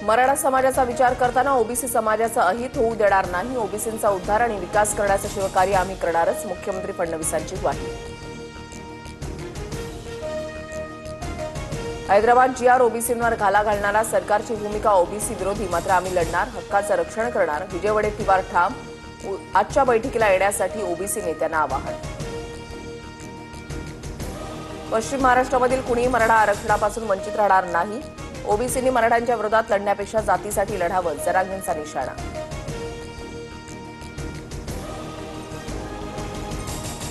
मराठा समाजाचा विचार करताना ओबीसी समाजाचं अहित होऊ देणार नाही। ओबीसींचा उद्धार आणि विकास करण्याचं शिवकार्य आम्ही करणारच, मुख्यमंत्री फडणवीसांची ग्वाही। हैदराबाद जीआर ओबीसींवर घाला घालणारा सरकारची भूमिका ओबीसी विरोधी, मात्र आम्ही लढणार, हक्काचं रक्षण करणार। विजय वडेट्टीवार ठाम, आजच्या बैठकीला येण्यासाठी ओबीसी नेत्यांना आवाहन। पश्चिम महाराष्ट्रामधील कुणीही मराठा आरक्षणापासून वंचित राहणार नाही। ओबीसींनी मराठ्यांच्या विरोधात लढण्यापेक्षा जातीसाठी लढावं, जरांगेंचा निशाणा।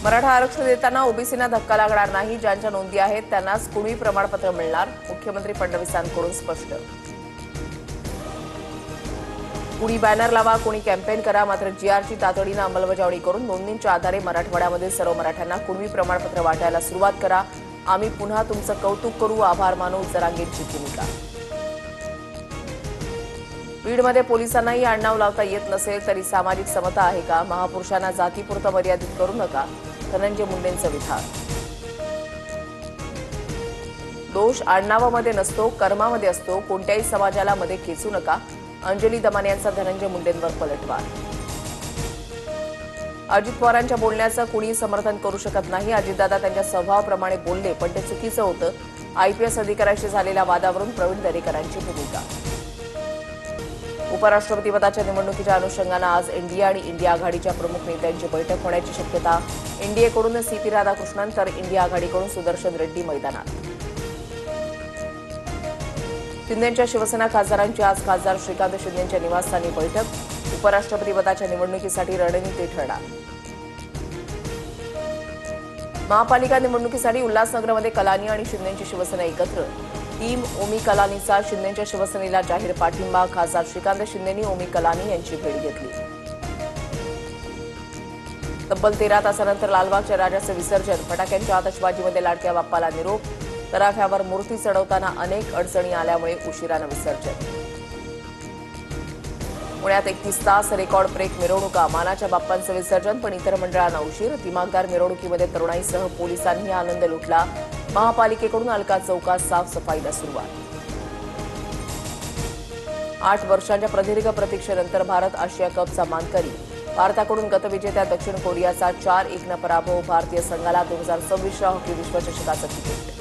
मराठा आरक्षण देताना ओबीसींना धक्का लागणार नाही। ज्यांच्या नोंदी आहेत त्यांनाच कुणबी प्रमाणपत्र मिळणार, मुख्यमंत्री फडणवीसांकडून स्पष्ट। कुणी बॅनर लावा, कुणी कॅम्पेन करा, मात्र जीआरची तातडीनं अंमलबजावणी करून नोंदणींच्या आधारे मराठवाड्यामधील सर्व मराठ्यांना कुणबी प्रमाणपत्र वाटायला सुरुवात करा। आम्ही पुन्हा तुमचं कौतुक करू, आभार मानू, जरांगेंची भूमिका। बीडमध्ये पोलिसांनाही आडनाव लावता येत नसेल तरी सामाजिक समता आहे का? महापुरुषांना जातीपुरतं मर्यादित करू नका, धनंजय मुंडेंचं विधान। दोष आडनावामध्ये नसतो, कर्मामध्ये असतो, कोणत्याही समाजाला मध्ये खेचू नका, अंजली दमाने यांचा धनंजय मुंडेंवर पलटवार। अजित पवारांच्या बोलण्याचं कुणीही समर्थन करू शकत नाही। अजितदादा त्यांच्या स्वभावाप्रमाणे बोलले, पण ते चुकीचं होतं। आयपीएस अधिकाऱ्याशी झालेल्या वादावरून प्रवीण दरेकरांची भूमिका। उपराष्ट्रपती पदाच्या निवडणुकीच्या अनुषंगानं आज एनडीए आणि इंडिया आघाडीच्या प्रमुख नेत्यांची बैठक होण्याची शक्यता। एनडीएकडून सीपी राधाकृष्णन तर इंडिया आघाडीकडून सुदर्शन रेड्डी मैदानात। शिंदेंच्या शिवसेना खासदारांची आज खासदार श्रीकांत शिंदेंच्या निवासस्थानी बैठक। उपराष्ट्रपती पदाच्या निवडणुकीसाठी रणनीती ठरणार। महापालिका निवडणुकीसाठी उल्हासनगरमध्ये कलानी आणि शिंदेंची शिवसेना एकत्र। टीम ओमी कलानीचा शिंदेंच्या शिवसेनेला जाहीर पाठिंबा। खासदार श्रीकांत शिंदेंनी ओमी कलानी यांची भेट घेतली। तब्बल 13 तासानंतर लालबागच्या राजाचं विसर्जन। फटाक्यांच्या आतषबाजीमध्ये लाडक्या बाप्पाला निरोप। तराफ्यावर मूर्ती चढवताना अनेक अडचणी आल्यामुळे उशिरानं विसर्जन। पुण्यात 31 तास रेकॉर्ड ब्रेक मिरवणुका। मानाच्या बाप्पांचं विसर्जन, पण इतर मंडळांना उशीर। दिमागदार मिरवणुकीमध्ये तरुणाईसह पोलिसांनी आनंद लुटला। महापालिकेकडून अलका चौकात साफसफाईला सुरुवात। 8 वर्षांच्या प्रदीर्घ प्रतीक्षेनंतर भारत आशिया कपचा मानकरी। भारताकडून गतविजेत्या दक्षिण कोरियाचा 4-1 पराभव। भारतीय संघाला 2026 हॉकी विश्वचषकाचं तिकीट।